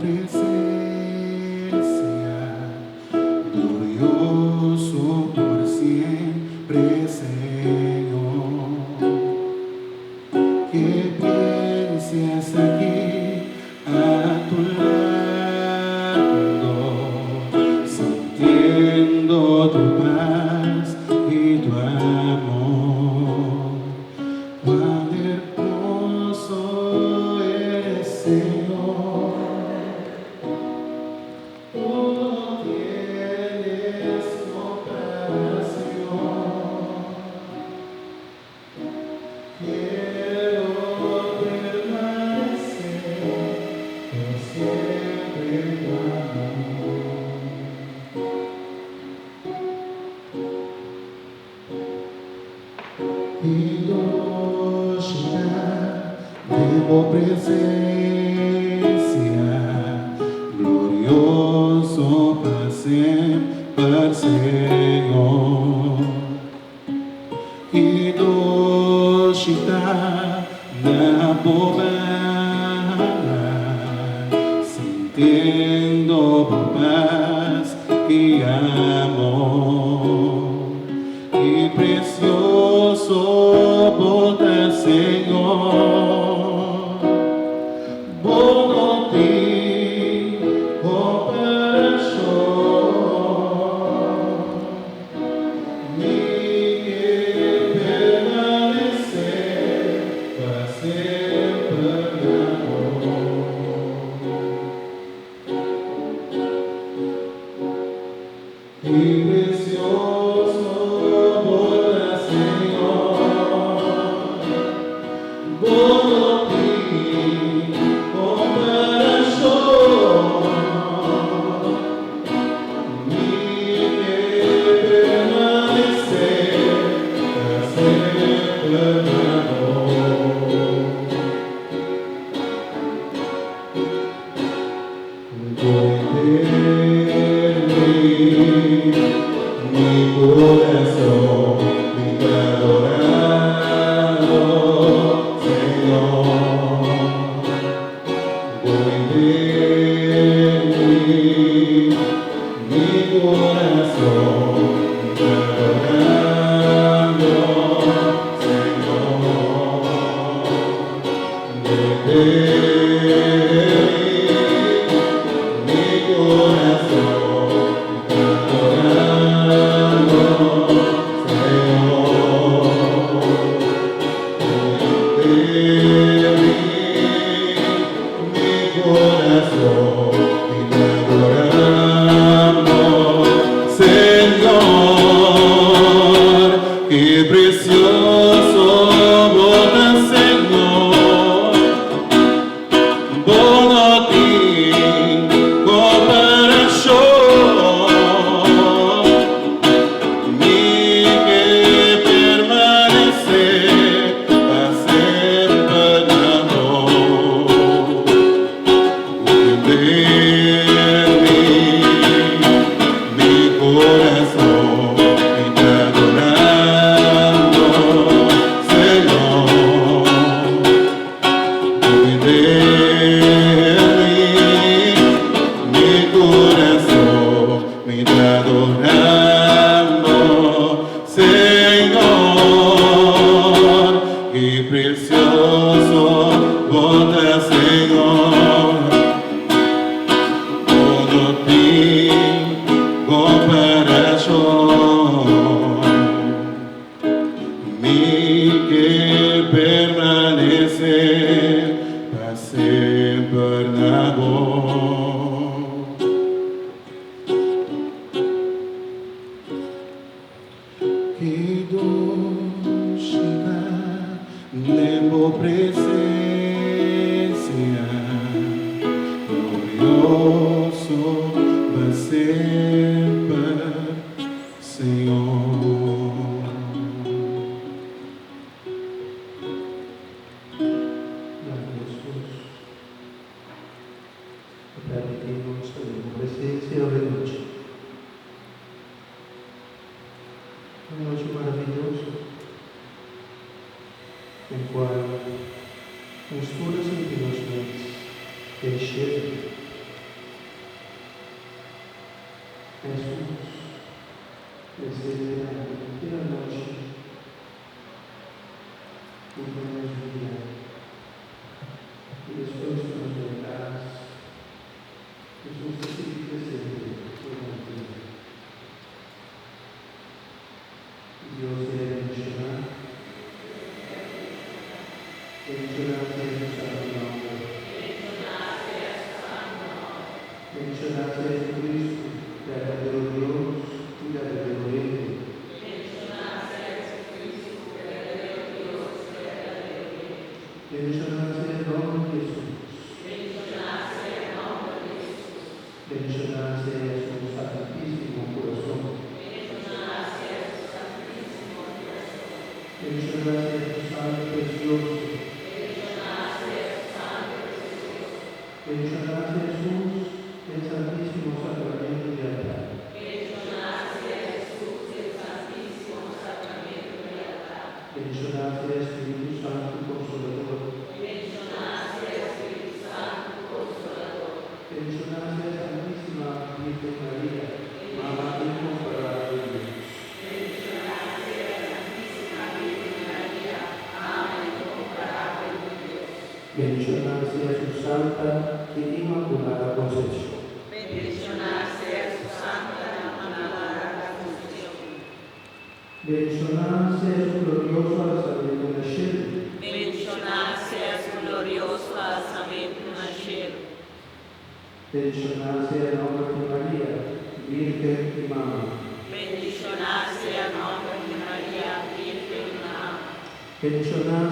presencia, glorioso por siempre, Señor. Que pienses aquí a tu lado, sintiendo tu paz y tu amor. Cuán hermoso eres, Señor. Tú no tienes comparación. Quiero permanecer por siempre en tu amor. Y yo llegar de tu presencia, glorioso para siempre, Señor. Y doshita na pobar, sintiendo paz y amor. Y precioso botas, Señor, bono ti, comparación. Mi permanecer para siempre en amor. Y precioso botas, Señor, bono ti, comparación. Mi permanecer para siempre en amor. Mi corazón, mi adorado Señor. Voy mi corazón, mi adorado Señor. Voy mi corazón, mi adorado Señor. Qué precioso botas, Señor, bono ti, comparación. Mi que permanecer para siempre en amor. Mi corazón, mi adorando Señor. Mi corazón, mi adorando Señor. Qué precioso botas, Señor, todo ti comparación. Mi que permanecer para siempre en amor. Que doshita nebo presencia, glorioso para siempre, Señor. Gracias, Jesús. Te permitimos en tu presencia de noche. Una noche maravillosa, en cual nos puras inclinaciones te enxergan Jesús, desde la primera noche, tú tienes vida, y después nos vendrás. Jesús, te pides de ti. Dios debe mencionar sea su santo nombre. Mencionar sea Jesucristo, verdadero Dios y verdadero Hijo. Mencionar sea el nombre de Jesús. Mencionar sea su santísimo corazón. Mencionar sea su sangre precioso. Mencionar sea Jesús el santísimo sacramento de altar. Mencionar sea Espíritu Santo Consolador. Mencionar sea Santísima Virgen María, Mamá incomparable de Dios. Mencionar sea su santa y inmaculada concepción. Mencionar sea su glorioso alzamiento en el cielo. Mencionar sea el nombre de María, Virgen y Mamá. Mencionar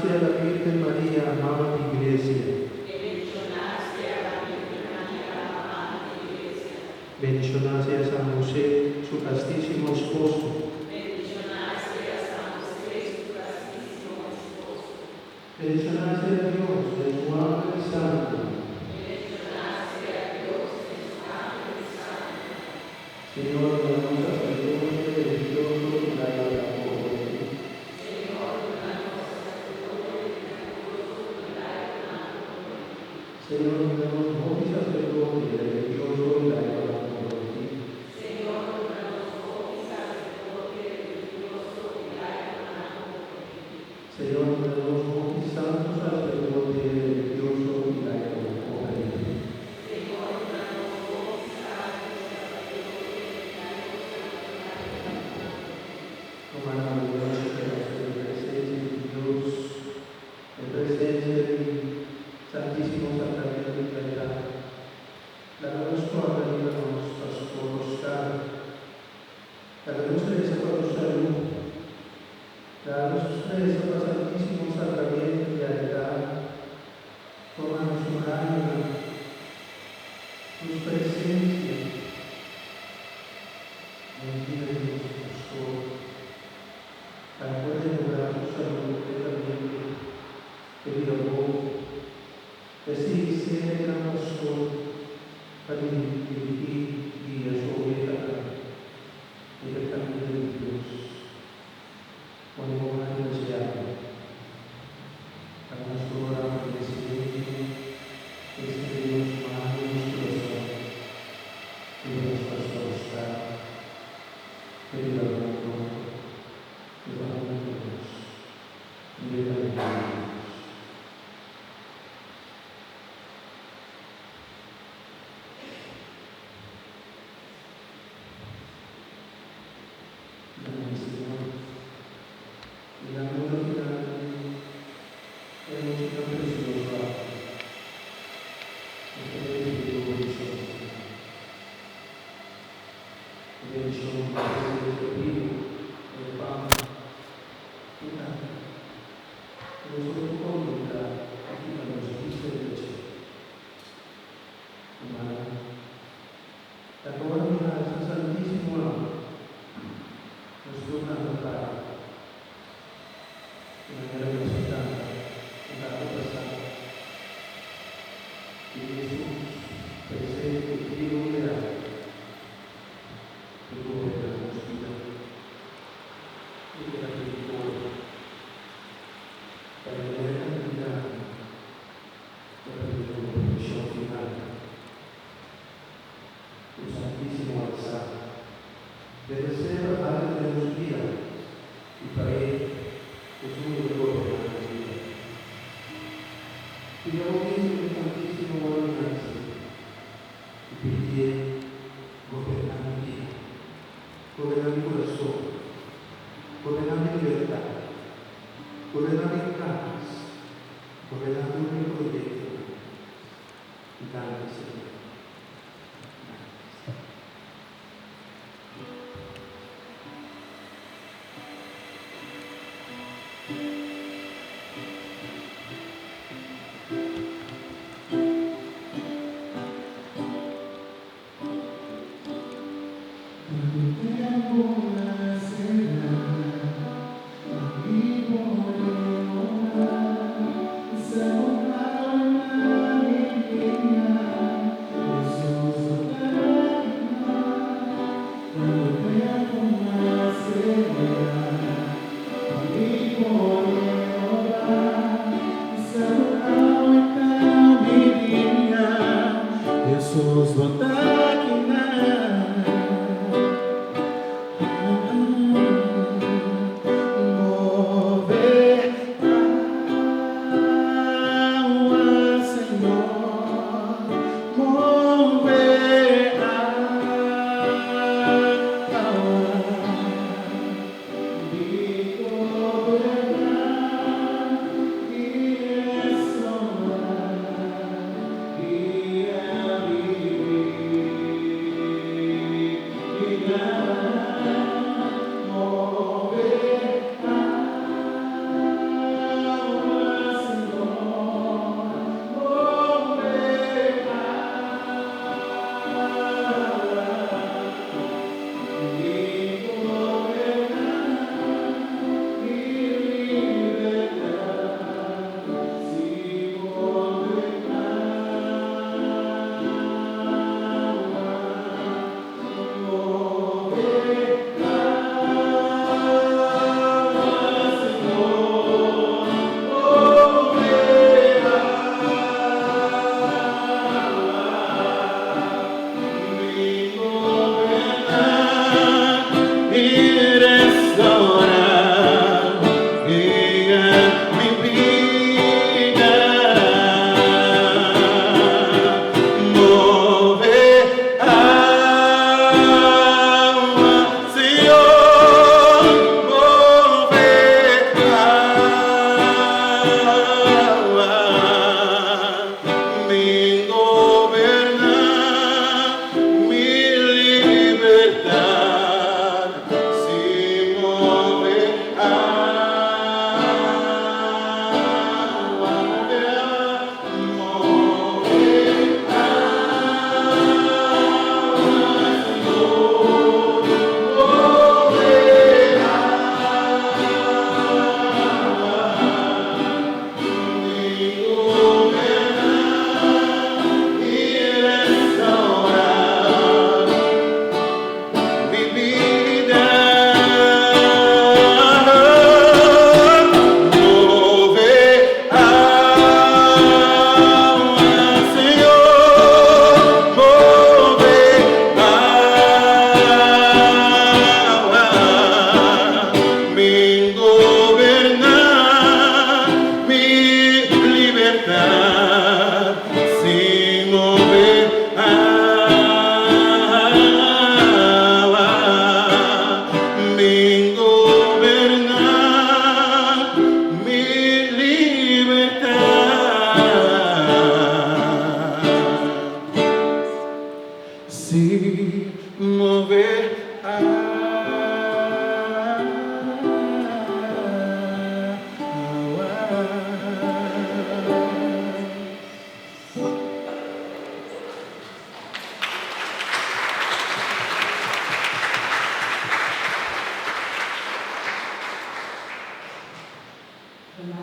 sea la Virgen María, amada Iglesia. Mencionar sea San José, su castísimo esposo. Mencionar sea Dios, de su ángel santo. Señor, damos sacerdote religioso y laico de la pobreza. Señor, damos voz y sacerdote religioso y laico de la pobreza. Señor, damos voz y santo sacerdote religioso y laico de la pobreza. Tomando Dios que nos presencia de Dios, en presencia del Santísimo Sacramento de Caridad, la luz ayúdanos a soportar, la luz esa para tu salud, la luz esa para el Santísimo Sacramento de Caridad, tómanos un alma, tus presencias, bendiga Dios, pastor. Para poder lograr tu salud plenamente, que viva vos, que sí sea el gran pastor para dirigir guía su oveja en el camino de Dios. Cuando vos deseado, para nuestro orar por el Señor, que este Dios mande nuestro corazón, que nos pasó a estar, que viva vos. Santísimo alzar. Jesús va a dar